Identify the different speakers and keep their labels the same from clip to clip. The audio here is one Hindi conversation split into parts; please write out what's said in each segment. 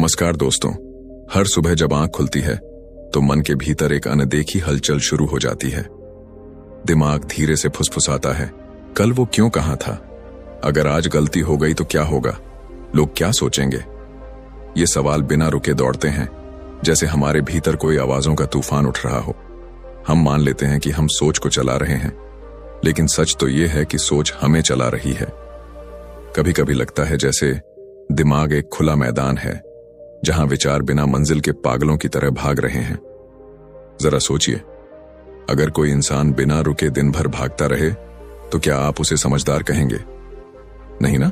Speaker 1: नमस्कार दोस्तों। हर सुबह जब आंख खुलती है तो मन के भीतर एक अनदेखी हलचल शुरू हो जाती है। दिमाग धीरे से फुसफुसाता है, कल वो क्यों कहा था, अगर आज गलती हो गई तो क्या होगा, लोग क्या सोचेंगे। ये सवाल बिना रुके दौड़ते हैं, जैसे हमारे भीतर कोई आवाजों का तूफान उठ रहा हो। हम मान लेते हैं कि हम सोच को चला रहे हैं, लेकिन सच तो ये है कि सोच हमें चला रही है। कभी कभी लगता है जैसे दिमाग एक खुला मैदान है, जहां विचार बिना मंजिल के पागलों की तरह भाग रहे हैं। जरा सोचिए, अगर कोई इंसान बिना रुके दिन भर भागता रहे तो क्या आप उसे समझदार कहेंगे? नहीं ना?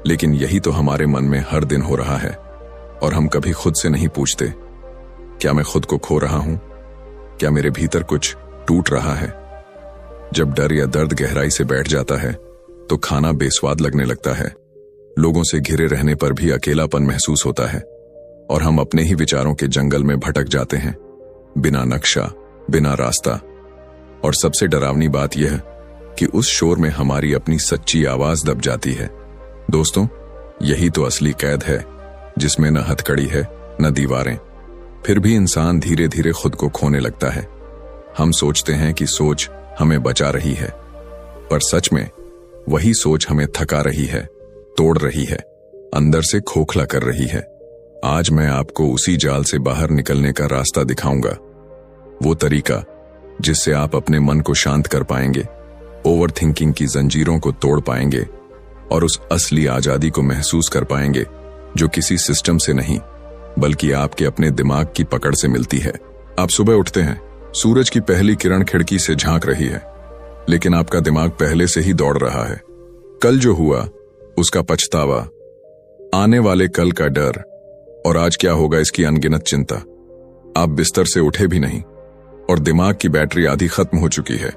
Speaker 1: लेकिन यही तो हमारे मन में हर दिन हो रहा है, और हम कभी खुद से नहीं पूछते, क्या मैं खुद को खो रहा हूं? क्या मेरे भीतर कुछ टूट रहा है? जब डर या दर्द गहराई से बैठ जाता है तो खाना बेस्वाद लगने लगता है, लोगों से घिरे रहने पर भी अकेलापन महसूस होता है, और हम अपने ही विचारों के जंगल में भटक जाते हैं, बिना नक्शा, बिना रास्ता। और सबसे डरावनी बात यह कि उस शोर में हमारी अपनी सच्ची आवाज दब जाती है। दोस्तों, यही तो असली कैद है, जिसमें न हथकड़ी है न दीवारें। फिर भी इंसान धीरे धीरे खुद को खोने लगता है। हम सोचते हैं कि सोच हमें बचा रही है, पर सच में वही सोच हमें थका रही है, तोड़ रही है, अंदर से खोखला कर रही है। आज मैं आपको उसी जाल से बाहर निकलने का रास्ता दिखाऊंगा, वो तरीका जिससे आप अपने मन को शांत कर पाएंगे, ओवर थिंकिंग की जंजीरों को तोड़ पाएंगे, और उस असली आजादी को महसूस कर पाएंगे जो किसी सिस्टम से नहीं, बल्कि आपके अपने दिमाग की पकड़ से मिलती है। आप सुबह उठते हैं, सूरज की पहली किरण खिड़की से झांक रही है, लेकिन आपका दिमाग पहले से ही दौड़ रहा है। कल जो हुआ उसका पछतावा, आने वाले कल का डर, और आज क्या होगा इसकी अनगिनत चिंता। आप बिस्तर से उठे भी नहीं और दिमाग की बैटरी आधी खत्म हो चुकी है।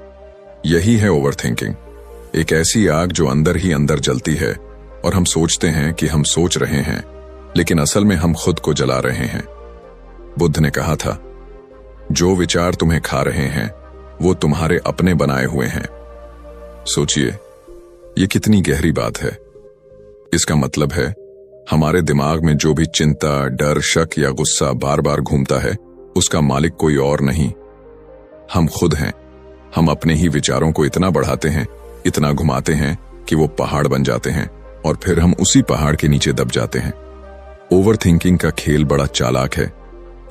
Speaker 1: यही है ओवरथिंकिंग, एक ऐसी आग जो अंदर ही अंदर जलती है, और हम सोचते हैं कि हम सोच रहे हैं, लेकिन असल में हम खुद को जला रहे हैं। बुद्ध ने कहा था, जो विचार तुम्हें खा रहे हैं वो तुम्हारे अपने बनाए हुए हैं। सोचिए, ये कितनी गहरी बात है। इसका मतलब है हमारे दिमाग में जो भी चिंता, डर, शक या गुस्सा बार बार घूमता है, उसका मालिक कोई और नहीं, हम खुद हैं। हम अपने ही विचारों को इतना बढ़ाते हैं, इतना घुमाते हैं कि वो पहाड़ बन जाते हैं, और फिर हम उसी पहाड़ के नीचे दब जाते हैं। ओवर थिंकिंग का खेल बड़ा चालाक है।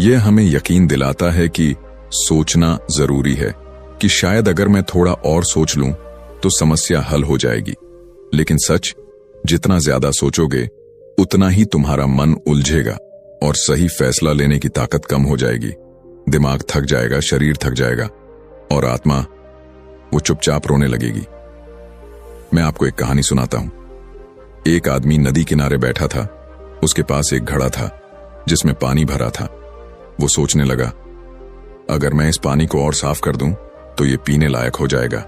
Speaker 1: यह हमें यकीन दिलाता है कि सोचना जरूरी है, कि शायद अगर मैं थोड़ा और सोच लूं तो समस्या हल हो जाएगी। लेकिन सच, जितना ज्यादा सोचोगे उतना ही तुम्हारा मन उलझेगा, और सही फैसला लेने की ताकत कम हो जाएगी। दिमाग थक जाएगा, शरीर थक जाएगा, और आत्मा वो चुपचाप रोने लगेगी। मैं आपको एक कहानी सुनाता हूं। एक आदमी नदी किनारे बैठा था। उसके पास एक घड़ा था जिसमें पानी भरा था। वो सोचने लगा, अगर मैं इस पानी को और साफ कर दूं तो ये पीने लायक हो जाएगा।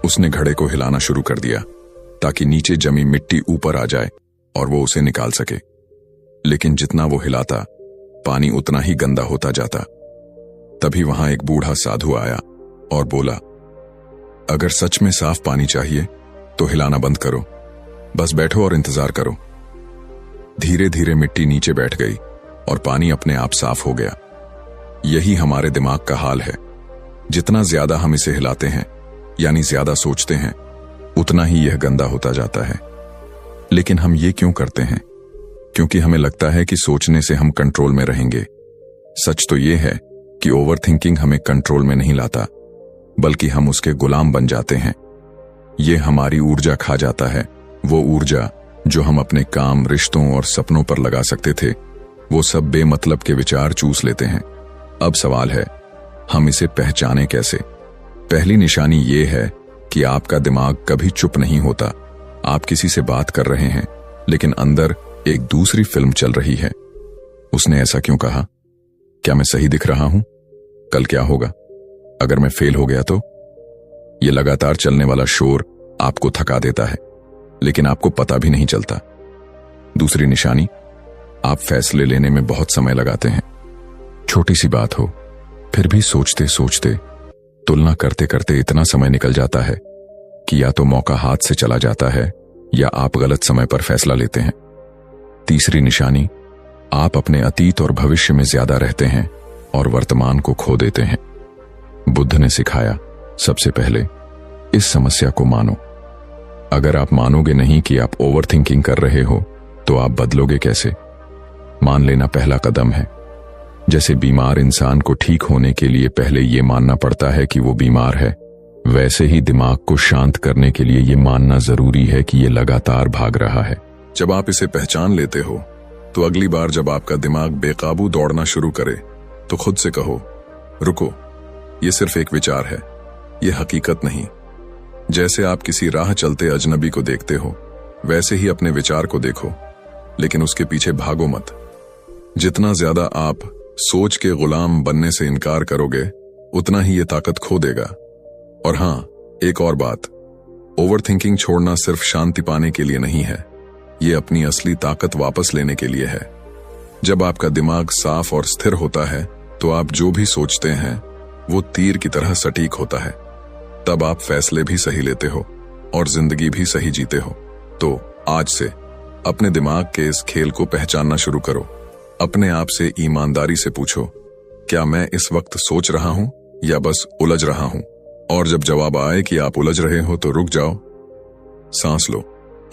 Speaker 1: उसने घड़े को हिलाना शुरू कर दिया ताकि नीचे जमी मिट्टी ऊपर आ जाए और वो उसे निकाल सके। लेकिन जितना वो हिलाता, पानी उतना ही गंदा होता जाता। तभी वहां एक बूढ़ा साधु आया और बोला, अगर सच में साफ पानी चाहिए तो हिलाना बंद करो, बस बैठो और इंतजार करो। धीरे धीरे मिट्टी नीचे बैठ गई और पानी अपने आप साफ हो गया। यही हमारे दिमाग का हाल है। जितना ज्यादा हम इसे हिलाते हैं, यानी ज्यादा सोचते हैं, उतना ही यह गंदा होता जाता है। लेकिन हम ये क्यों करते हैं? क्योंकि हमें लगता है कि सोचने से हम कंट्रोल में रहेंगे। सच तो यह है कि ओवरथिंकिंग हमें कंट्रोल में नहीं लाता, बल्कि हम उसके गुलाम बन जाते हैं। यह हमारी ऊर्जा खा जाता है, वो ऊर्जा जो हम अपने काम, रिश्तों और सपनों पर लगा सकते थे। वो सब बेमतलब के विचार चूस लेते हैं। अब सवाल है, हम इसे पहचाने कैसे? पहली निशानी ये है कि आपका दिमाग कभी चुप नहीं होता। आप किसी से बात कर रहे हैं, लेकिन अंदर एक दूसरी फिल्म चल रही है। उसने ऐसा क्यों कहा? क्या मैं सही दिख रहा हूं? कल क्या होगा अगर मैं फेल हो गया तो? ये लगातार चलने वाला शोर आपको थका देता है, लेकिन आपको पता भी नहीं चलता। दूसरी निशानी, आप फैसले लेने में बहुत समय लगाते हैं। छोटी सी बात हो, फिर भी सोचते सोचते, तुलना करते करते इतना समय निकल जाता है कि या तो मौका हाथ से चला जाता है या आप गलत समय पर फैसला लेते हैं। तीसरी निशानी, आप अपने अतीत और भविष्य में ज्यादा रहते हैं और वर्तमान को खो देते हैं। बुद्ध ने सिखाया, सबसे पहले इस समस्या को मानो। अगर आप मानोगे नहीं कि आप ओवरथिंकिंग कर रहे हो तो आप बदलोगे कैसे? मान लेना पहला कदम है। जैसे बीमार इंसान को ठीक होने के लिए पहले ये मानना पड़ता है कि वो बीमार है, वैसे ही दिमाग को शांत करने के लिए ये मानना जरूरी है कि ये लगातार भाग रहा है। जब आप इसे पहचान लेते हो तो अगली बार जब आपका दिमाग बेकाबू दौड़ना शुरू करे तो खुद से कहो, रुको, ये सिर्फ एक विचार है, ये हकीकत नहीं। जैसे आप किसी राह चलते अजनबी को देखते हो वैसे ही अपने विचार को देखो, लेकिन उसके पीछे भागो मत। जितना ज्यादा आप सोच के गुलाम बनने से इनकार करोगे उतना ही ये ताकत खो देगा। और हां, एक और बात, ओवरथिंकिंग छोड़ना सिर्फ शांति पाने के लिए नहीं है, ये अपनी असली ताकत वापस लेने के लिए है। जब आपका दिमाग साफ और स्थिर होता है तो आप जो भी सोचते हैं वो तीर की तरह सटीक होता है। तब आप फैसले भी सही लेते हो और जिंदगी भी सही जीते हो। तो आज से अपने दिमाग के इस खेल को पहचानना शुरू करो। अपने आप से ईमानदारी से पूछो, क्या मैं इस वक्त सोच रहा हूं या बस उलझ रहा हूं? और जब जवाब आए कि आप उलझ रहे हो तो रुक जाओ, सांस लो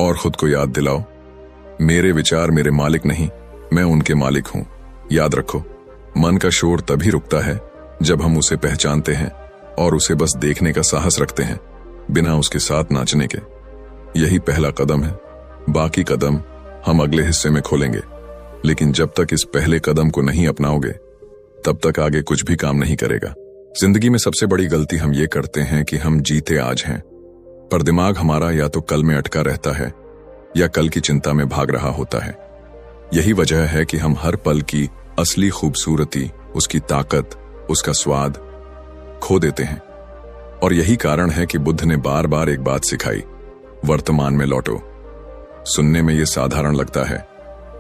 Speaker 1: और खुद को याद दिलाओ, मेरे विचार मेरे मालिक नहीं, मैं उनके मालिक हूं। याद रखो, मन का शोर तभी रुकता है जब हम उसे पहचानते हैं और उसे बस देखने का साहस रखते हैं, बिना उसके साथ नाचने के। यही पहला कदम है, बाकी कदम हम अगले हिस्से में खोलेंगे। लेकिन जब तक इस पहले कदम को नहीं अपनाओगे तब तक आगे कुछ भी काम नहीं करेगा। जिंदगी में सबसे बड़ी गलती हम ये करते हैं कि हम जीते आज हैं, पर दिमाग हमारा या तो कल में अटका रहता है या कल की चिंता में भाग रहा होता है। यही वजह है कि हम हर पल की असली खूबसूरती, उसकी ताकत, उसका स्वाद खो देते हैं। और यही कारण है कि बुद्ध ने बार बार एक बात सिखाई, वर्तमान में लौटो। सुनने में यह साधारण लगता है,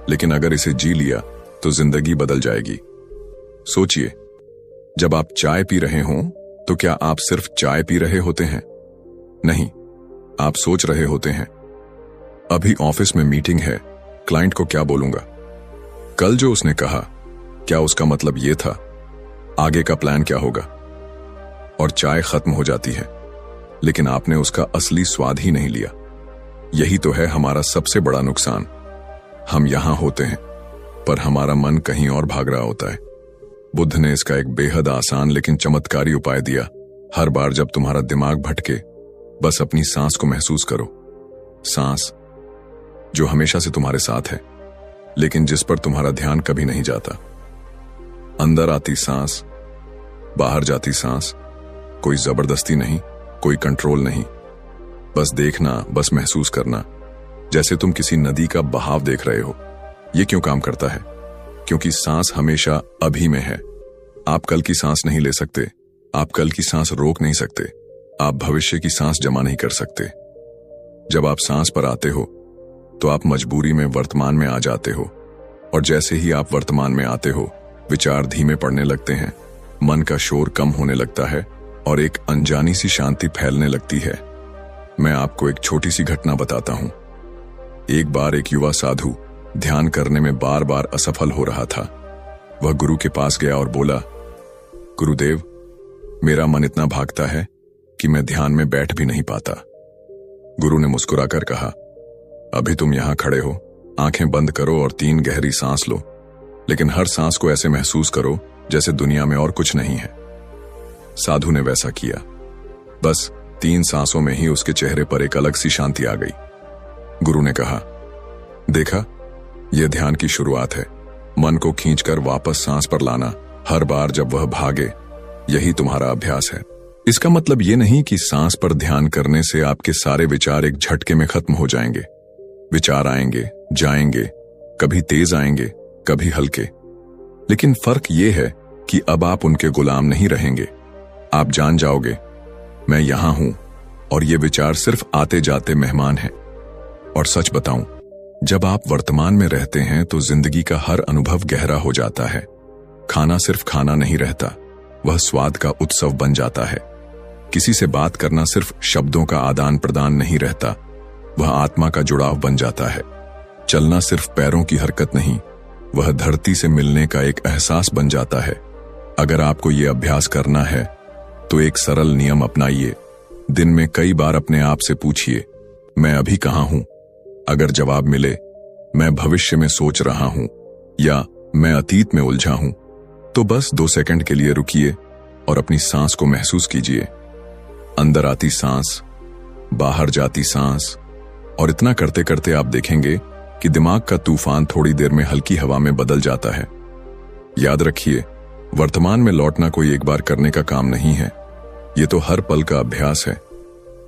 Speaker 1: लेकिन अगर इसे जी लिया तो जिंदगी बदल जाएगी। सोचिए, जब आप चाय पी रहे हों तो क्या आप सिर्फ चाय पी रहे होते हैं? नहीं, आप सोच रहे होते हैं, अभी ऑफिस में मीटिंग है, क्लाइंट को क्या बोलूंगा? कल जो उसने कहा, क्या उसका मतलब यह था? आगे का प्लान क्या होगा? और चाय खत्म हो जाती है, लेकिन आपने उसका असली स्वाद ही नहीं लिया। यही तो है हमारा सबसे बड़ा नुकसान। हम यहां होते हैं पर हमारा मन कहीं और भाग रहा होता है। बुद्ध ने इसका एक बेहद आसान लेकिन चमत्कारी उपाय दिया। हर बार जब तुम्हारा दिमाग भटके, बस अपनी सांस को महसूस करो। सांस जो हमेशा से तुम्हारे साथ है, लेकिन जिस पर तुम्हारा ध्यान कभी नहीं जाता। अंदर आती सांस, बाहर जाती सांस, कोई जबरदस्ती नहीं, कोई कंट्रोल नहीं, बस देखना, बस महसूस करना, जैसे तुम किसी नदी का बहाव देख रहे हो। ये क्यों काम करता है? क्योंकि सांस हमेशा अभी में है। आप कल की सांस नहीं ले सकते, आप कल की सांस रोक नहीं सकते, आप भविष्य की सांस जमा नहीं कर सकते। जब आप सांस पर आते हो तो आप मजबूरी में वर्तमान में आ जाते हो, और जैसे ही आप वर्तमान में आते हो विचार धीमे पड़ने लगते हैं, मन का शोर कम होने लगता है और एक अनजानी सी शांति फैलने लगती है। मैं आपको एक छोटी सी घटना बताता हूं। एक बार एक युवा साधु ध्यान करने में बार बार असफल हो रहा था। वह गुरु के पास गया और बोला, गुरुदेव, मेरा मन इतना भागता है कि मैं ध्यान में बैठ भी नहीं पाता। गुरु ने मुस्कुराकर कहा, अभी तुम यहां खड़े हो, आंखें बंद करो और 3 गहरी सांस लो, लेकिन हर सांस को ऐसे महसूस करो जैसे दुनिया में और कुछ नहीं है। साधु ने वैसा किया। बस 3 सांसों में ही उसके चेहरे पर एक अलग सी शांति आ गई। गुरु ने कहा, देखा, यह ध्यान की शुरुआत है। मन को खींचकर वापस सांस पर लाना, हर बार जब वह भागे, यही तुम्हारा अभ्यास है। इसका मतलब यह नहीं कि सांस पर ध्यान करने से आपके सारे विचार एक झटके में खत्म हो जाएंगे। विचार आएंगे, जाएंगे, कभी तेज आएंगे, कभी हल्के, लेकिन फर्क यह है कि अब आप उनके गुलाम नहीं रहेंगे। आप जान जाओगे, मैं यहां हूं और ये विचार सिर्फ आते जाते मेहमान हैं। और सच बताऊं, जब आप वर्तमान में रहते हैं तो जिंदगी का हर अनुभव गहरा हो जाता है। खाना सिर्फ खाना नहीं रहता, वह स्वाद का उत्सव बन जाता है। किसी से बात करना सिर्फ शब्दों का आदान प्रदान नहीं रहता, वह आत्मा का जुड़ाव बन जाता है। चलना सिर्फ पैरों की हरकत नहीं, वह धरती से मिलने का एक एहसास बन जाता है। अगर आपको ये अभ्यास करना है तो एक सरल नियम अपनाइए। दिन में कई बार अपने आप से पूछिए, मैं अभी कहाँ हूं? अगर जवाब मिले, मैं भविष्य में सोच रहा हूं या मैं अतीत में उलझा हूं, तो बस 2 सेकंड के लिए रुकिए और अपनी सांस को महसूस कीजिए। अंदर आती सांस, बाहर जाती सांस, और इतना करते करते आप देखेंगे कि दिमाग का तूफान थोड़ी देर में हल्की हवा में बदल जाता है। याद रखिए, वर्तमान में लौटना कोई एक बार करने का काम नहीं है, ये तो हर पल का अभ्यास है।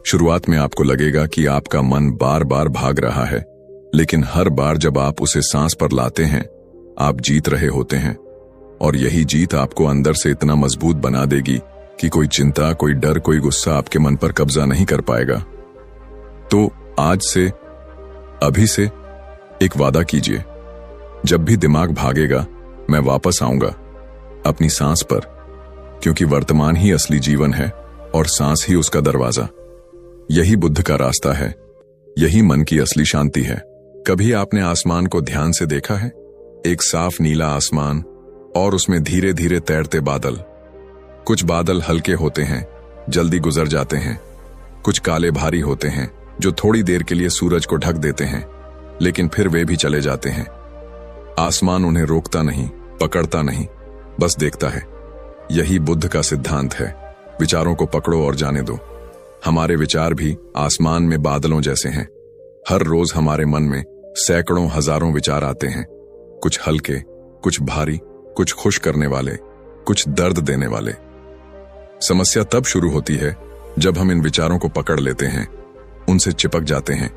Speaker 1: शुरुआत में आपको लगेगा कि आपका मन बार बार भाग रहा है, लेकिन हर बार जब आप उसे सांस पर लाते हैं, आप जीत रहे होते हैं। और यही जीत आपको अंदर से इतना मजबूत बना देगी कि कोई चिंता, कोई डर, कोई गुस्सा आपके मन पर कब्जा नहीं कर पाएगा। तो आज से, अभी से एक वादा कीजिए, जब भी दिमाग भागेगा मैं वापस आऊंगा अपनी सांस पर, क्योंकि वर्तमान ही असली जीवन है और सांस ही उसका दरवाजा। यही बुद्ध का रास्ता है, यही मन की असली शांति है। कभी आपने आसमान को ध्यान से देखा है? एक साफ नीला आसमान और उसमें धीरे धीरे तैरते बादल। कुछ बादल हल्के होते हैं, जल्दी गुजर जाते हैं। कुछ काले भारी होते हैं जो थोड़ी देर के लिए सूरज को ढक देते हैं, लेकिन फिर वे भी चले जाते हैं। आसमान उन्हें रोकता नहीं, पकड़ता नहीं, बस देखता है। यही बुद्ध का सिद्धांत है, विचारों को पकड़ो और जाने दो। हमारे विचार भी आसमान में बादलों जैसे हैं। हर रोज हमारे मन में सैकड़ों हजारों विचार आते हैं, कुछ हल्के, कुछ भारी, कुछ खुश करने वाले, कुछ दर्द देने वाले। समस्या तब शुरू होती है जब हम इन विचारों को पकड़ लेते हैं, उनसे चिपक जाते हैं।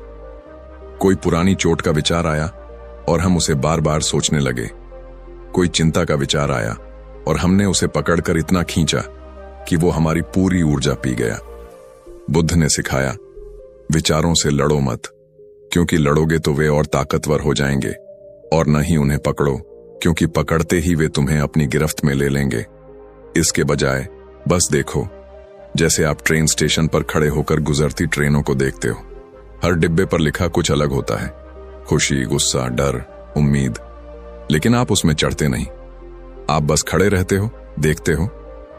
Speaker 1: कोई पुरानी चोट का विचार आया और हम उसे बार बार सोचने लगे। कोई चिंता का विचार आया और हमने उसे पकड़कर इतना खींचा कि वो हमारी पूरी ऊर्जा पी गया। बुद्ध ने सिखाया, विचारों से लड़ो मत, क्योंकि लड़ोगे तो वे और ताकतवर हो जाएंगे, और न ही उन्हें पकड़ो, क्योंकि पकड़ते ही वे तुम्हें अपनी गिरफ्त में ले लेंगे। इसके बजाय बस देखो, जैसे आप ट्रेन स्टेशन पर खड़े होकर गुजरती ट्रेनों को देखते हो। हर डिब्बे पर लिखा कुछ अलग होता है, खुशी, गुस्सा, डर, उम्मीद, लेकिन आप उसमें चढ़ते नहीं। आप बस खड़े रहते हो, देखते हो,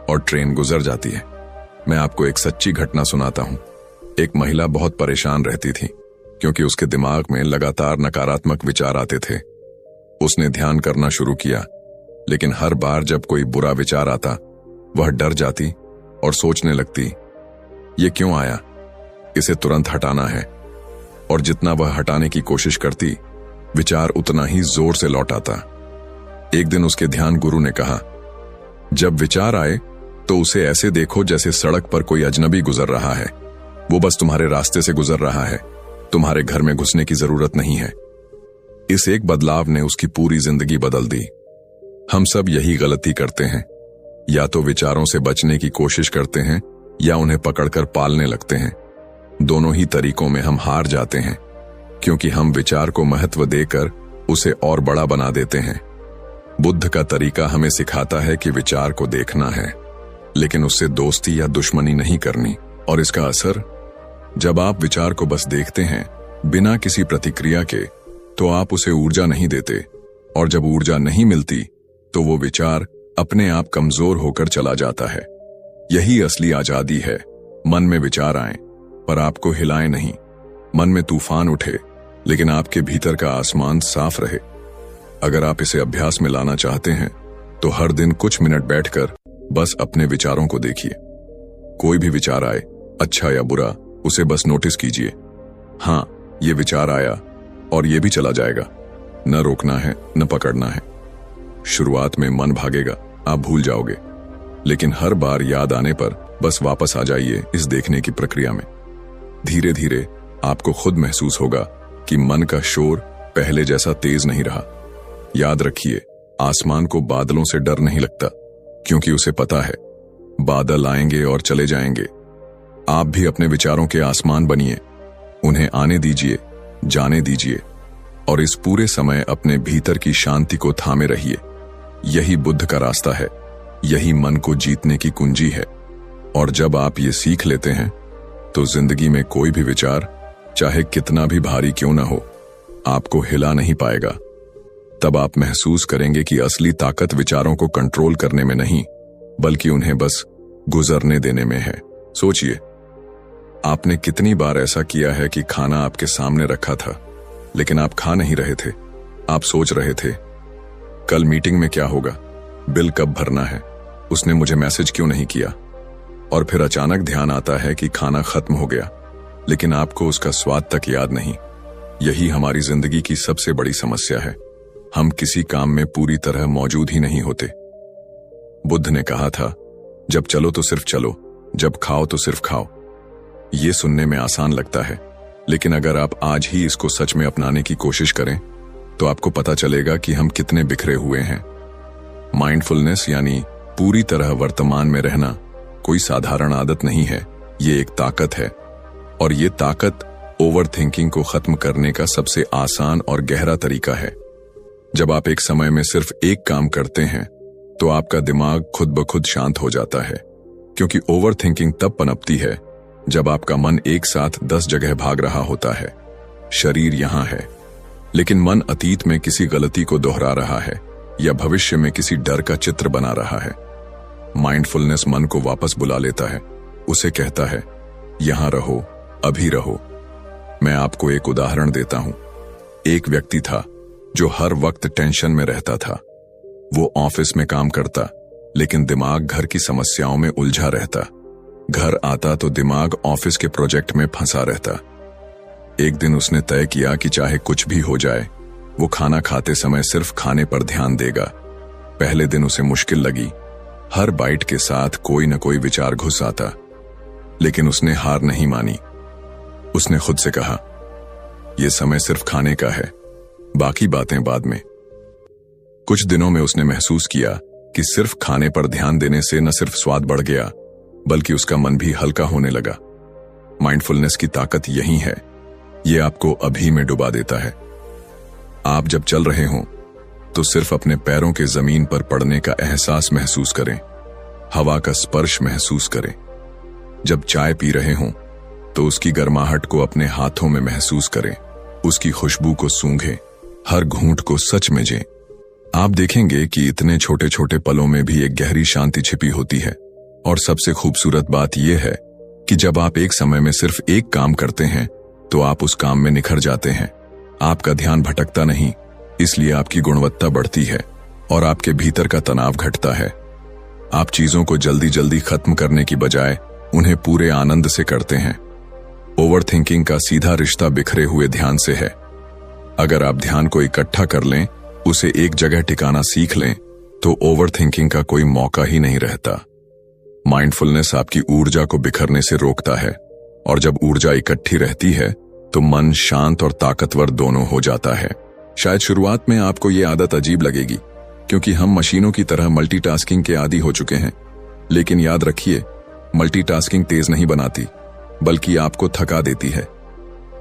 Speaker 1: और ट्रेन गुजर जाती है। मैं आपको एक सच्ची घटना सुनाता हूं। एक महिला बहुत परेशान रहती थी, क्योंकि उसके दिमाग में लगातार नकारात्मक विचार आते थे। उसने ध्यान करना शुरू किया, लेकिन हर बार जब कोई बुरा विचार आता, वह डर जाती और सोचने लगती, ये क्यों आया, इसे तुरंत हटाना है। और जितना वह हटाने की कोशिश करती, विचार उतना ही जोर से लौट आता। एक दिन उसके ध्यान गुरु ने कहा, जब विचार आए तो उसे ऐसे देखो जैसे सड़क पर कोई अजनबी गुजर रहा है। वो बस तुम्हारे रास्ते से गुजर रहा है, तुम्हारे घर में घुसने की जरूरत नहीं है। इस एक बदलाव ने उसकी पूरी जिंदगी बदल दी। हम सब यही गलती करते हैं, या तो विचारों से बचने की कोशिश करते हैं या उन्हें पकड़कर पालने लगते हैं। दोनों ही तरीकों में हम हार जाते हैं, क्योंकि हम विचार को महत्व देकर उसे और बड़ा बना देते हैं। बुद्ध का तरीका हमें सिखाता है कि विचार को देखना है, लेकिन उससे दोस्ती या दुश्मनी नहीं करनी। और इसका असर, जब आप विचार को बस देखते हैं बिना किसी प्रतिक्रिया के, तो आप उसे ऊर्जा नहीं देते, और जब ऊर्जा नहीं मिलती तो वो विचार अपने आप कमजोर होकर चला जाता है। यही असली आजादी है। मन में विचार आए पर आपको हिलाए नहीं। मन में तूफान उठे, लेकिन आपके भीतर का आसमान साफ रहे। अगर आप इसे अभ्यास में लाना चाहते हैं तो हर दिन कुछ मिनट बैठकर बस अपने विचारों को देखिए। कोई भी विचार आए, अच्छा या बुरा, उसे बस नोटिस कीजिए। हाँ, ये विचार आया और ये भी चला जाएगा। न रोकना है, न पकड़ना है। शुरुआत में मन भागेगा, आप भूल जाओगे, लेकिन हर बार याद आने पर बस वापस आ जाइए इस देखने की प्रक्रिया में। धीरे धीरे आपको खुद महसूस होगा कि मन का शोर पहले जैसा तेज नहीं रहा। याद रखिए, आसमान को बादलों से डर नहीं लगता, क्योंकि उसे पता है बादल आएंगे और चले जाएंगे। आप भी अपने विचारों के आसमान बनिए, उन्हें आने दीजिए, जाने दीजिए, और इस पूरे समय अपने भीतर की शांति को थामे रहिए। यही बुद्ध का रास्ता है, यही मन को जीतने की कुंजी है। और जब आप ये सीख लेते हैं तो जिंदगी में कोई भी विचार, चाहे कितना भी भारी क्यों ना हो, आपको हिला नहीं पाएगा। तब आप महसूस करेंगे कि असली ताकत विचारों को कंट्रोल करने में नहीं, बल्कि उन्हें बस गुजरने देने में है। सोचिए, आपने कितनी बार ऐसा किया है कि खाना आपके सामने रखा था, लेकिन आप खा नहीं रहे थे। आप सोच रहे थे, कल मीटिंग में क्या होगा, बिल कब भरना है, उसने मुझे मैसेज क्यों नहीं किया। और फिर अचानक ध्यान आता है कि खाना खत्म हो गया, लेकिन आपको उसका स्वाद तक याद नहीं। यही हमारी जिंदगी की सबसे बड़ी समस्या है। हम किसी काम में पूरी तरह मौजूद ही नहीं होते। बुद्ध ने कहा था, जब चलो तो सिर्फ चलो, जब खाओ तो सिर्फ खाओ। ये सुनने में आसान लगता है, लेकिन अगर आप आज ही इसको सच में अपनाने की कोशिश करें तो आपको पता चलेगा कि हम कितने बिखरे हुए हैं। माइंडफुलनेस यानी पूरी तरह वर्तमान में रहना कोई साधारण आदत नहीं है, ये एक ताकत है। और ये ताकत ओवर थिंकिंग को खत्म करने का सबसे आसान और गहरा तरीका है। जब आप एक समय में सिर्फ एक काम करते हैं तो आपका दिमाग खुद ब खुद शांत हो जाता है, क्योंकि ओवर थिंकिंग तब पनपती है जब आपका मन एक साथ 10 जगह भाग रहा होता है। शरीर यहां है, लेकिन मन अतीत में किसी गलती को दोहरा रहा है या भविष्य में किसी डर का चित्र बना रहा है। माइंडफुलनेस मन को वापस बुला लेता है, उसे कहता है, यहां रहो, अभी रहो। मैं आपको एक उदाहरण देता हूं। एक व्यक्ति था जो हर वक्त टेंशन में रहता था। वो ऑफिस में काम करता, लेकिन दिमाग घर की समस्याओं में उलझा रहता। घर आता तो दिमाग ऑफिस के प्रोजेक्ट में फंसा रहता। एक दिन उसने तय किया कि चाहे कुछ भी हो जाए, वो खाना खाते समय सिर्फ खाने पर ध्यान देगा। पहले दिन उसे मुश्किल लगी, हर बाइट के साथ कोई न कोई विचार घुस आता, लेकिन उसने हार नहीं मानी। उसने खुद से कहा, यह समय सिर्फ खाने का है, बाकी बातें बाद में। कुछ दिनों में उसने महसूस किया कि सिर्फ खाने पर ध्यान देने से न सिर्फ स्वाद बढ़ गया, बल्कि उसका मन भी हल्का होने लगा। माइंडफुलनेस की ताकत यही है, ये आपको अभी में डुबा देता है। आप जब चल रहे हों तो सिर्फ अपने पैरों के जमीन पर पड़ने का एहसास महसूस करें, हवा का स्पर्श महसूस करें। जब चाय पी रहे हों तो उसकी गर्माहट को अपने हाथों में महसूस करें, उसकी खुशबू को सूंघें, हर घूंट को सच में जें। आप देखेंगे कि इतने छोटे छोटे पलों में भी एक गहरी शांति छिपी होती है। और सबसे खूबसूरत बात यह है कि जब आप एक समय में सिर्फ एक काम करते हैं तो आप उस काम में निखर जाते हैं। आपका ध्यान भटकता नहीं, इसलिए आपकी गुणवत्ता बढ़ती है और आपके भीतर का तनाव घटता है। आप चीजों को जल्दी जल्दी खत्म करने की बजाय उन्हें पूरे आनंद से करते हैं। ओवर थिंकिंग का सीधा रिश्ता बिखरे हुए ध्यान से है। अगर आप ध्यान को इकट्ठा कर लें, उसे एक जगह टिकाना सीख लें, तो ओवर थिंकिंग का कोई मौका ही नहीं रहता। माइंडफुलनेस आपकी ऊर्जा को बिखरने से रोकता है, और जब ऊर्जा इकट्ठी रहती है तो मन शांत और ताकतवर दोनों हो जाता है। शायद शुरुआत में आपको ये आदत अजीब लगेगी, क्योंकि हम मशीनों की तरह मल्टीटास्किंग के आदी हो चुके हैं। लेकिन याद रखिए, मल्टीटास्किंग तेज नहीं बनाती, बल्कि आपको थका देती है।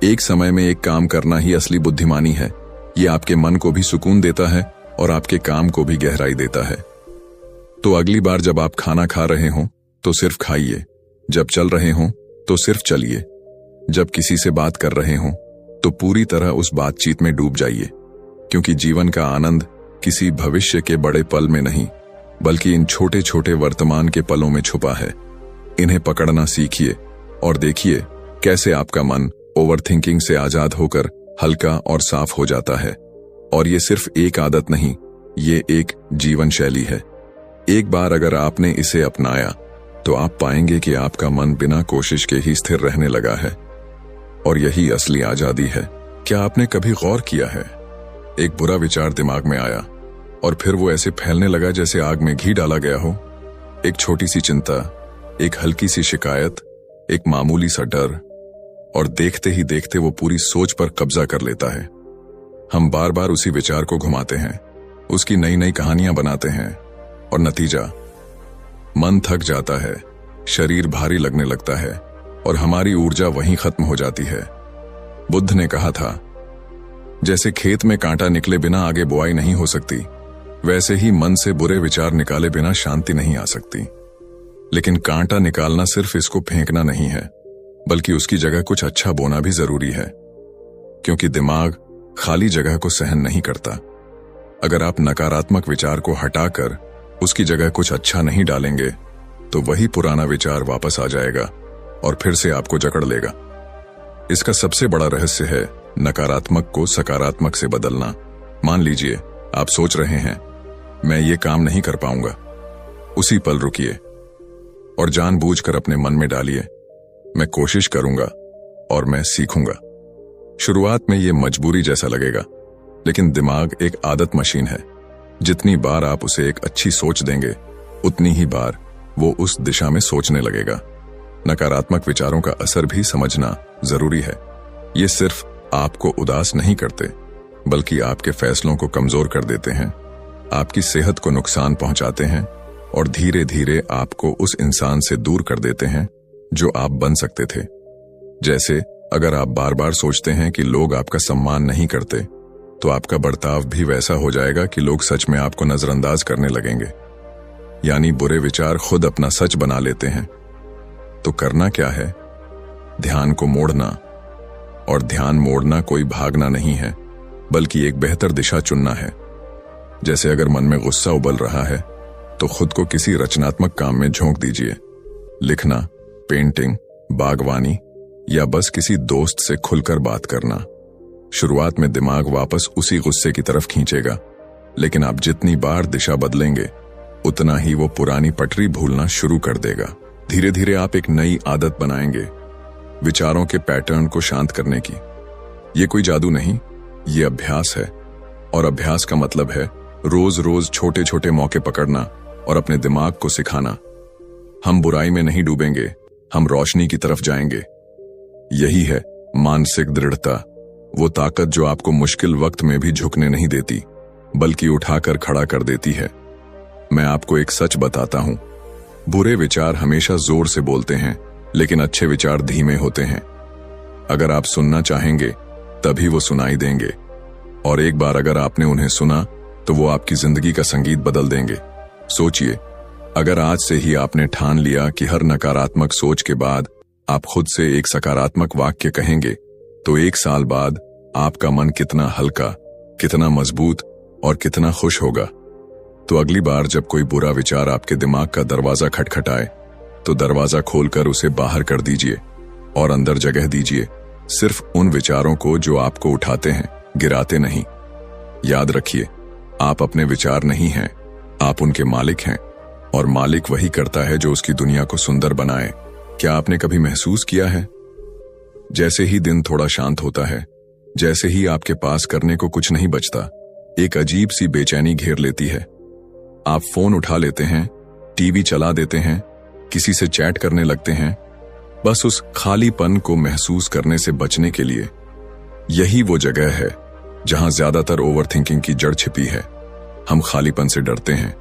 Speaker 1: एक समय में एक काम करना ही असली बुद्धिमानी है। ये आपके मन को भी सुकून देता है और आपके काम को भी गहराई देता है। तो अगली बार जब आप खाना खा रहे हों तो सिर्फ खाइए, जब चल रहे हों तो सिर्फ चलिए, जब किसी से बात कर रहे हों तो पूरी तरह उस बातचीत में डूब जाइए, क्योंकि जीवन का आनंद किसी भविष्य के बड़े पल में नहीं, बल्कि इन छोटे छोटे वर्तमान के पलों में छुपा है। इन्हें पकड़ना सीखिए और देखिए कैसे आपका मन ओवरथिंकिंग से आजाद होकर हल्का और साफ हो जाता है। और ये सिर्फ एक आदत नहीं, ये एक जीवन शैली है। एक बार अगर आपने इसे अपनाया तो आप पाएंगे कि आपका मन बिना कोशिश के ही स्थिर रहने लगा है, और यही असली आजादी है। क्या आपने कभी गौर किया है, एक बुरा विचार दिमाग में आया और फिर वो ऐसे फैलने लगा जैसे आग में घी डाला गया हो। एक छोटी सी चिंता, एक हल्की सी शिकायत, एक मामूली सा डर, और देखते ही देखते वो पूरी सोच पर कब्जा कर लेता है। हम बार बार उसी विचार को घुमाते हैं, उसकी नई नई कहानियां बनाते हैं, और नतीजा, मन थक जाता है, शरीर भारी लगने लगता है और हमारी ऊर्जा वहीं खत्म हो जाती है। बुद्ध ने कहा था, जैसे खेत में कांटा निकले बिना आगे बुआई नहीं हो सकती, वैसे ही मन से बुरे विचार निकाले बिना शांति नहीं आ सकती। लेकिन कांटा निकालना सिर्फ इसको फेंकना नहीं है, बल्कि उसकी जगह कुछ अच्छा बोना भी जरूरी है, क्योंकि दिमाग खाली जगह को सहन नहीं करता। अगर आप नकारात्मक विचार को हटाकर उसकी जगह कुछ अच्छा नहीं डालेंगे तो वही पुराना विचार वापस आ जाएगा और फिर से आपको जकड़ लेगा। इसका सबसे बड़ा रहस्य है नकारात्मक को सकारात्मक से बदलना। मान लीजिए आप सोच रहे हैं मैं ये काम नहीं कर पाऊंगा। उसी पल रुकिए और जानबूझकर अपने मन में डालिए मैं कोशिश करूंगा और मैं सीखूंगा। शुरुआत में ये मजबूरी जैसा लगेगा, लेकिन दिमाग एक आदत मशीन है। जितनी बार आप उसे एक अच्छी सोच देंगे उतनी ही बार वो उस दिशा में सोचने लगेगा। नकारात्मक विचारों का असर भी समझना जरूरी है। ये सिर्फ आपको उदास नहीं करते बल्कि आपके फैसलों को कमजोर कर देते हैं, आपकी सेहत को नुकसान पहुंचाते हैं और धीरे धीरे आपको उस इंसान से दूर कर देते हैं जो आप बन सकते थे। जैसे अगर आप बार बार सोचते हैं कि लोग आपका सम्मान नहीं करते तो आपका बर्ताव भी वैसा हो जाएगा कि लोग सच में आपको नजरअंदाज करने लगेंगे। यानी बुरे विचार खुद अपना सच बना लेते हैं। तो करना क्या है? ध्यान को मोड़ना। और ध्यान मोड़ना कोई भागना नहीं है बल्कि एक बेहतर दिशा चुनना है। जैसे अगर मन में गुस्सा उबल रहा है तो खुद को किसी रचनात्मक काम में झोंक दीजिए। लिखना, पेंटिंग, बागवानी या बस किसी दोस्त से खुलकर बात करना। शुरुआत में दिमाग वापस उसी गुस्से की तरफ खींचेगा, लेकिन आप जितनी बार दिशा बदलेंगे उतना ही वो पुरानी पटरी भूलना शुरू कर देगा। धीरे धीरे आप एक नई आदत बनाएंगे, विचारों के पैटर्न को शांत करने की। ये कोई जादू नहीं, ये अभ्यास है। और अभ्यास का मतलब है रोज रोज छोटे छोटे मौके पकड़ना और अपने दिमाग को सिखाना। हम बुराई में नहीं डूबेंगे, हम रोशनी की तरफ जाएंगे। यही है मानसिक दृढ़ता, वो ताकत जो आपको मुश्किल वक्त में भी झुकने नहीं देती बल्कि उठाकर खड़ा कर देती है। मैं आपको एक सच बताता हूं, बुरे विचार हमेशा जोर से बोलते हैं लेकिन अच्छे विचार धीमे होते हैं। अगर आप सुनना चाहेंगे तभी वो सुनाई देंगे, और एक बार अगर आपने उन्हें सुना तो वो आपकी जिंदगी का संगीत बदल देंगे। सोचिए, अगर आज से ही आपने ठान लिया कि हर नकारात्मक सोच के बाद आप खुद से एक सकारात्मक वाक्य कहेंगे तो 1 साल बाद आपका मन कितना हल्का, कितना मजबूत और कितना खुश होगा। तो अगली बार जब कोई बुरा विचार आपके दिमाग का दरवाजा खटखटाए तो दरवाजा खोलकर उसे बाहर कर दीजिए और अंदर जगह दीजिए सिर्फ उन विचारों को जो आपको उठाते हैं, गिराते नहीं। याद रखिए, आप अपने विचार नहीं हैं, आप उनके मालिक हैं, और मालिक वही करता है जो उसकी दुनिया को सुंदर बनाए। क्या आपने कभी महसूस किया है, जैसे ही दिन थोड़ा शांत होता है, जैसे ही आपके पास करने को कुछ नहीं बचता, एक अजीब सी बेचैनी घेर लेती है। आप फोन उठा लेते हैं, टीवी चला देते हैं, किसी से चैट करने लगते हैं, बस उस खालीपन को महसूस करने से बचने के लिए। यही वो जगह है जहां ज्यादातर ओवरथिंकिंग की जड़ छिपी है। हम खालीपन से डरते हैं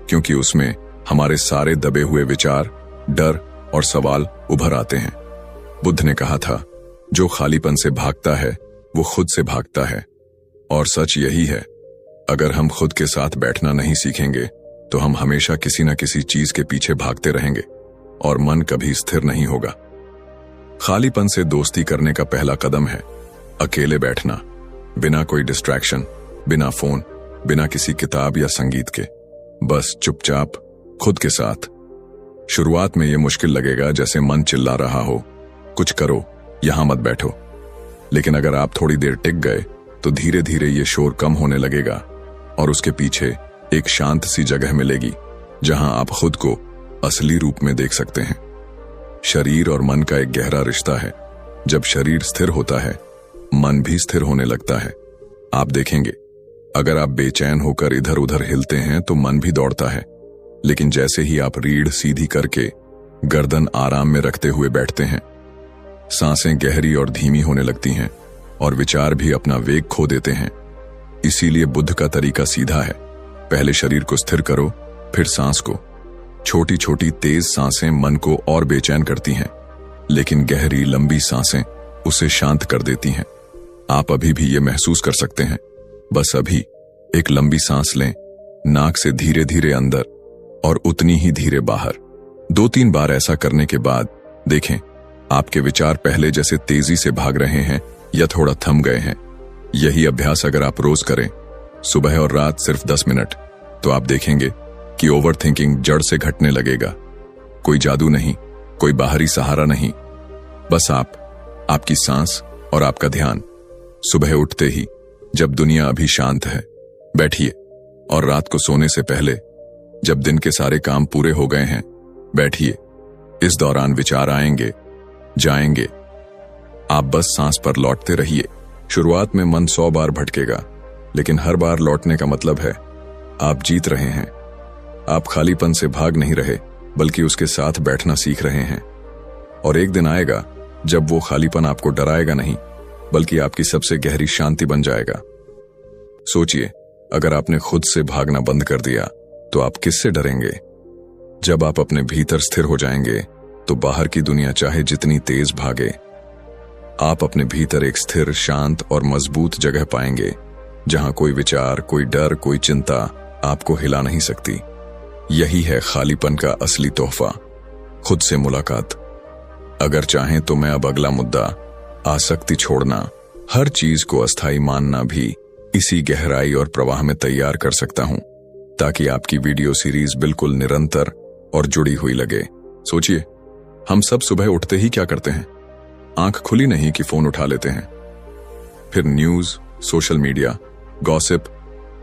Speaker 1: क्योंकि उसमें हमारे सारे दबे हुए विचार, डर और सवाल उभर आते हैं। बुद्ध ने कहा था, जो खालीपन से भागता है वो खुद से भागता है। और सच यही है, अगर हम खुद के साथ बैठना नहीं सीखेंगे तो हम हमेशा किसी न किसी चीज के पीछे भागते रहेंगे और मन कभी स्थिर नहीं होगा। खालीपन से दोस्ती करने का पहला कदम है अकेले बैठना, बिना कोई डिस्ट्रैक्शन, बिना फोन, बिना किसी किताब या संगीत के, बस चुपचाप खुद के साथ। शुरुआत में यह मुश्किल लगेगा, जैसे मन चिल्ला रहा हो, कुछ करो, यहां मत बैठो। लेकिन अगर आप थोड़ी देर टिक गए तो धीरे धीरे ये शोर कम होने लगेगा और उसके पीछे एक शांत सी जगह मिलेगी जहां आप खुद को असली रूप में देख सकते हैं। शरीर और मन का एक गहरा रिश्ता है। जब शरीर स्थिर होता है, मन भी स्थिर होने लगता है। आप देखेंगे, अगर आप बेचैन होकर इधर उधर हिलते हैं तो मन भी दौड़ता है, लेकिन जैसे ही आप रीढ़ सीधी करके गर्दन आराम में रखते हुए बैठते हैं, सांसें गहरी और धीमी होने लगती हैं और विचार भी अपना वेग खो देते हैं। इसीलिए बुद्ध का तरीका सीधा है, पहले शरीर को स्थिर करो, फिर सांस को। छोटी छोटी तेज सांसें मन को और बेचैन करती हैं, लेकिन गहरी लंबी सांसें उसे शांत कर देती हैं। आप अभी भी ये महसूस कर सकते हैं। बस अभी एक लंबी सांस लें, नाक से धीरे धीरे अंदर और उतनी ही धीरे बाहर। 2-3 बार ऐसा करने के बाद देखें, आपके विचार पहले जैसे तेजी से भाग रहे हैं या थोड़ा थम गए हैं। यही अभ्यास अगर आप रोज करें सुबह और रात सिर्फ 10 मिनट, तो आप देखेंगे कि ओवर थिंकिंग जड़ से घटने लगेगा। कोई जादू नहीं, कोई बाहरी सहारा नहीं, बस आपकी सांस और आपका ध्यान। सुबह उठते ही, जब दुनिया अभी शांत है, बैठिए, और रात को सोने से पहले, जब दिन के सारे काम पूरे हो गए हैं, बैठिए। इस दौरान विचार आएंगे, जाएंगे, आप बस सांस पर लौटते रहिए। शुरुआत में मन 100 बार भटकेगा, लेकिन हर बार लौटने का मतलब है आप जीत रहे हैं। आप खालीपन से भाग नहीं रहे, बल्कि उसके साथ बैठना सीख रहे हैं। और एक दिन आएगा जब वो खालीपन आपको डराएगा नहीं, बल्कि आपकी सबसे गहरी शांति बन जाएगा। सोचिए, अगर आपने खुद से भागना बंद कर दिया तो आप किससे डरेंगे? जब आप अपने भीतर स्थिर हो जाएंगे तो बाहर की दुनिया चाहे जितनी तेज भागे, आप अपने भीतर एक स्थिर, शांत और मजबूत जगह पाएंगे, जहां कोई विचार, कोई डर, कोई चिंता आपको हिला नहीं सकती। यही है खालीपन का असली तोहफा, खुद से मुलाकात। अगर चाहें तो मैं अब अगला मुद्दा, आसक्ति छोड़ना, हर चीज को अस्थायी मानना भी इसी गहराई और प्रवाह में तैयार कर सकता हूं, ताकि आपकी वीडियो सीरीज बिल्कुल निरंतर और जुड़ी हुई लगे। सोचिए, हम सब सुबह उठते ही क्या करते हैं? आंख खुली नहीं कि फोन उठा लेते हैं। फिर न्यूज, सोशल मीडिया, गॉसिप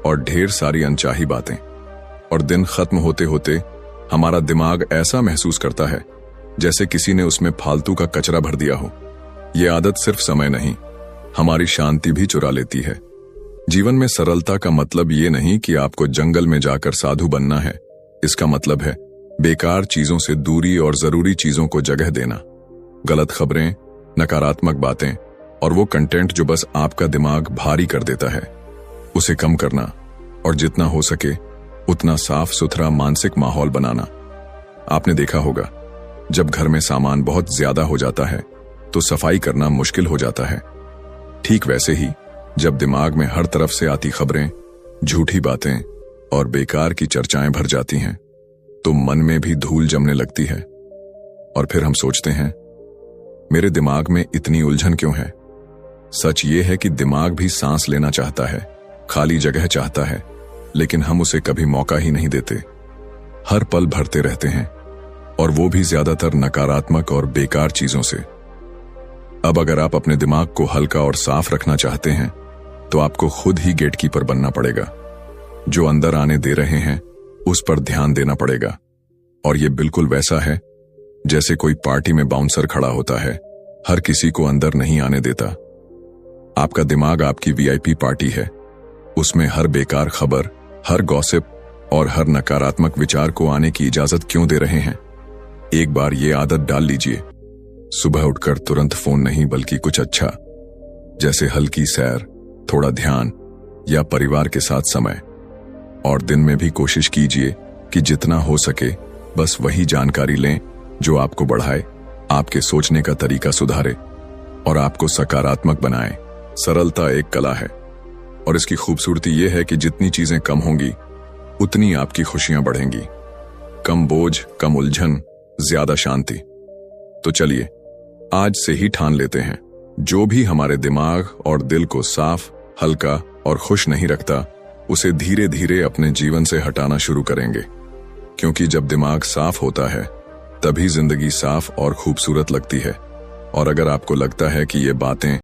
Speaker 1: और ढेर सारी अनचाही बातें। और दिन खत्म होते होते हमारा दिमाग ऐसा महसूस करता है जैसे किसी ने उसमें फालतू का कचरा भर दिया हो। ये आदत सिर्फ समय नहीं, हमारी शांति भी चुरा लेती है। जीवन में सरलता का मतलब ये नहीं कि आपको जंगल में जाकर साधु बनना है। इसका मतलब है बेकार चीजों से दूरी और जरूरी चीजों को जगह देना। गलत खबरें, नकारात्मक बातें और वो कंटेंट जो बस आपका दिमाग भारी कर देता है, उसे कम करना, और जितना हो सके उतना साफ सुथरा मानसिक माहौल बनाना। आपने देखा होगा, जब घर में सामान बहुत ज्यादा हो जाता है तो सफाई करना मुश्किल हो जाता है। ठीक वैसे ही, जब दिमाग में हर तरफ से आती खबरें, झूठी बातें और बेकार की चर्चाएं भर जाती हैं, तो मन में भी धूल जमने लगती है। और फिर हम सोचते हैं, मेरे दिमाग में इतनी उलझन क्यों है? सच ये है कि दिमाग भी सांस लेना चाहता है, खाली जगह चाहता है, लेकिन हम उसे कभी मौका ही नहीं देते। हर पल भरते रहते हैं, और वो भी ज्यादातर नकारात्मक और बेकार चीजों से। अब अगर आप अपने दिमाग को हल्का और साफ रखना चाहते हैं, तो आपको खुद ही गेटकीपर बनना पड़ेगा। जो अंदर आने दे रहे हैं, उस पर ध्यान देना पड़ेगा। और ये बिल्कुल वैसा है जैसे कोई पार्टी में बाउंसर खड़ा होता है, हर किसी को अंदर नहीं आने देता। आपका दिमाग आपकी वीआईपी पार्टी है। उसमें हर बेकार खबर, हर गॉसिप और हर नकारात्मक विचार को आने की इजाजत क्यों दे रहे हैं? एक बार ये आदत डाल लीजिए, सुबह उठकर तुरंत फोन नहीं, बल्कि कुछ अच्छा, जैसे हल्की सैर, थोड़ा ध्यान या परिवार के साथ समय। और दिन में भी कोशिश कीजिए कि जितना हो सके बस वही जानकारी लें जो आपको बढ़ाए, आपके सोचने का तरीका सुधारे और आपको सकारात्मक बनाए। सरलता एक कला है, और इसकी खूबसूरती यह है कि जितनी चीजें कम होंगी, उतनी आपकी खुशियां बढ़ेंगी। कम बोझ, कम उलझन, ज्यादा शांति। तो चलिए, आज से ही ठान लेते हैं, जो भी हमारे दिमाग और दिल को साफ, हल्का और खुश नहीं रखता, उसे धीरे धीरे अपने जीवन से हटाना शुरू करेंगे। क्योंकि जब दिमाग साफ होता है, तभी जिंदगी साफ और खूबसूरत लगती है। और अगर आपको लगता है कि ये बातें